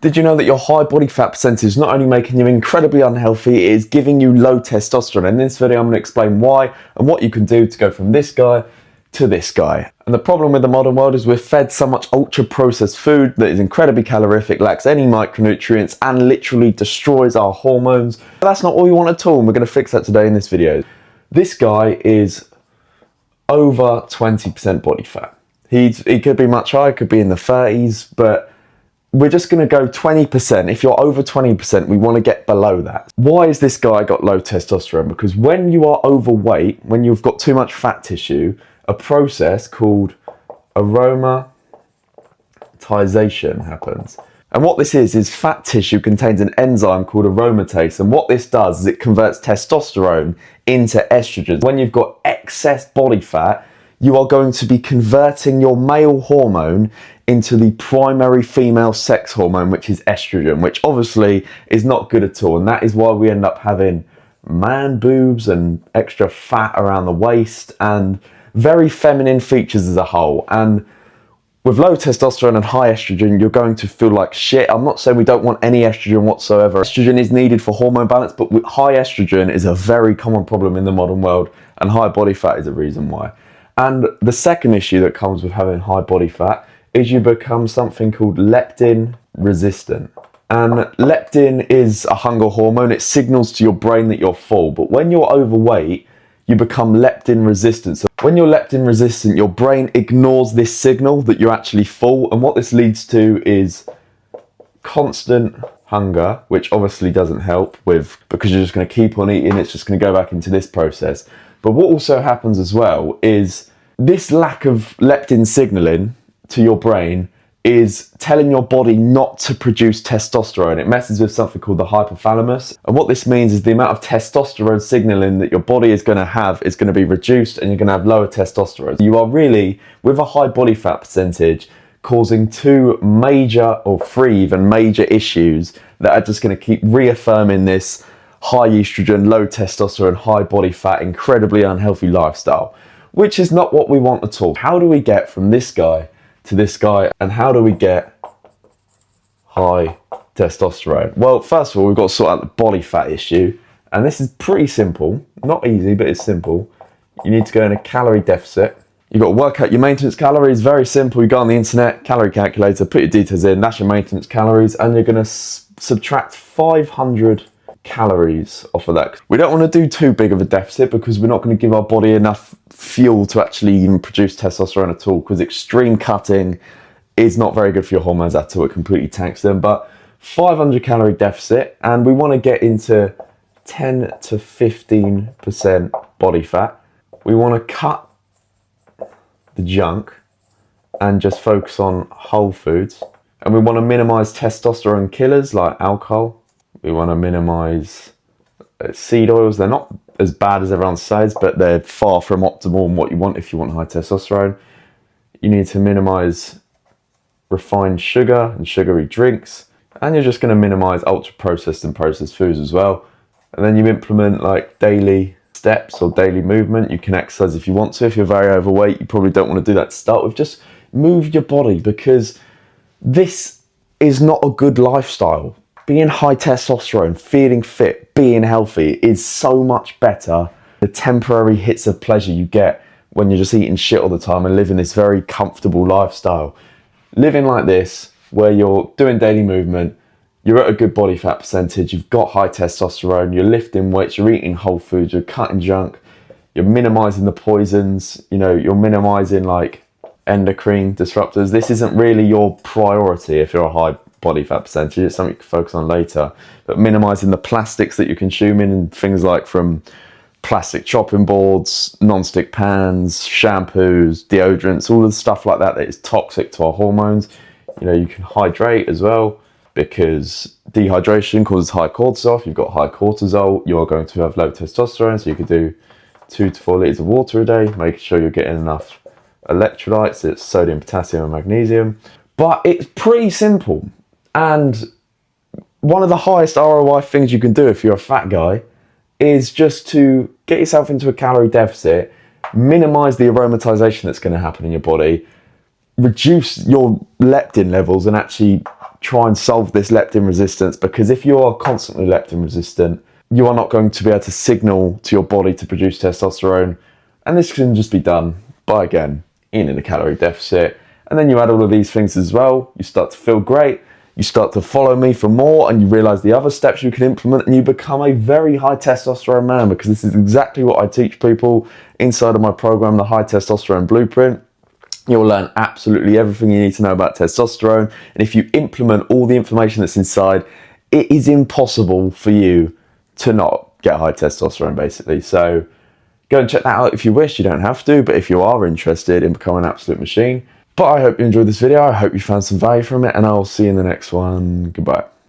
Did you know that your high body fat percentage is not only making you incredibly unhealthy, it is giving you low testosterone? In this video, I'm going to explain why and what you can do to go from this guy to this guy. And the problem with the modern world is we're fed so much ultra processed food that is incredibly calorific, lacks any micronutrients, and literally destroys our hormones. But that's not all we want at all, and we're going to fix that today in this video. This guy is over 20% body fat. He could be much higher, could be in the 30s, but we're just going to go 20%. If you're over 20%, we want to get below that. Why has this guy got low testosterone? Because when you are overweight, when you've got too much fat tissue, a process called aromatization happens. And what this is fat tissue contains an enzyme called aromatase. And what this does is it converts testosterone into estrogen. When you've got excess body fat, you are going to be converting your male hormone into the primary female sex hormone, which is estrogen, which obviously is not good at all. And that is why we end up having man boobs and extra fat around the waist and very feminine features as a whole. And with low testosterone and high estrogen, you're going to feel like shit. I'm not saying we don't want any estrogen whatsoever. Estrogen is needed for hormone balance, but high estrogen is a very common problem in the modern world, and high body fat is a reason why. And the second issue that comes with having high body fat is you become something called leptin resistant. And leptin is a hunger hormone. It signals to your brain that you're full. But when you're overweight, you become leptin resistant. So when you're leptin resistant, your brain ignores this signal that you're actually full. And what this leads to is constant hunger, which obviously doesn't help because you're just going to keep on eating. It's just going to go back into this process. But what also happens as well is this lack of leptin signaling to your brain is telling your body not to produce testosterone. It messes with something called the hypothalamus. And what this means is the amount of testosterone signaling that your body is going to have is going to be reduced, and you're going to have lower testosterone. You are really, with a high body fat percentage, causing two major or three even major issues that are just going to keep reaffirming this high estrogen, low testosterone, high body fat, incredibly unhealthy lifestyle, which is not what we want at all. How do we get from this guy to this guy, and how do we get high testosterone? Well, first of all, we've got to sort out the body fat issue, and this is pretty simple. Not easy, but it's simple. You need to go in a calorie deficit. You've got to work out your maintenance calories. Very simple. You go on the internet, calorie calculator, put your details in, that's your maintenance calories, and you're going to subtract 500 calories off of that. We don't want to do too big of a deficit because we're not going to give our body enough fuel to actually even produce testosterone at all, because extreme cutting is not very good for your hormones at all. It completely tanks them. But 500 calorie deficit, and we want to get into 10 to 15% body fat. We want to cut the junk and just focus on whole foods, and we want to minimize testosterone killers like alcohol. We want to minimize seed oils. They're not as bad as everyone says, but they're far from optimal and what you want if you want high testosterone. You need to minimize refined sugar and sugary drinks, and you're just going to minimize ultra processed and processed foods as well. And then you implement like daily steps or daily movement. You can exercise if you want to. If you're very overweight, you probably don't want to do that to start with. Just move your body, because this is not a good lifestyle. Being high testosterone, feeling fit, being healthy is so much better. The temporary hits of pleasure you get when you're just eating shit all the time and living this very comfortable lifestyle. Living like this, where you're doing daily movement, you're at a good body fat percentage, you've got high testosterone, you're lifting weights, you're eating whole foods, you're cutting junk, you're minimizing the poisons, you're minimizing like endocrine disruptors. This isn't really your priority if you're a high body fat percentage. It's something you can focus on later, but minimizing the plastics that you're consuming, and things like from plastic chopping boards, non-stick pans, shampoos, deodorants, all the stuff like that is toxic to our hormones. You can hydrate as well, because dehydration causes high cortisol. If you've got high cortisol, you're going to have low testosterone, so you could do 2 to 4 liters of water a day, making sure you're getting enough electrolytes. It's sodium, potassium and magnesium. But it's pretty simple. And one of the highest ROI things you can do if you're a fat guy is just to get yourself into a calorie deficit, minimize the aromatization that's going to happen in your body, reduce your leptin levels, and actually try and solve this leptin resistance, because if you are constantly leptin resistant, you are not going to be able to signal to your body to produce testosterone. And this can just be done by, again, eating in a calorie deficit. And then you add all of these things as well, you start to feel great, you start to follow me for more, and you realize the other steps you can implement, and you become a very high testosterone man, because this is exactly what I teach people inside of my program, the High Testosterone Blueprint. You'll learn absolutely everything you need to know about testosterone. And if you implement all the information that's inside, it is impossible for you to not get high testosterone, basically. So go and check that out if you wish. You don't have to, but if you are interested in becoming an absolute machine. But I hope you enjoyed this video. I hope you found some value from it, and I'll see you in the next one. Goodbye.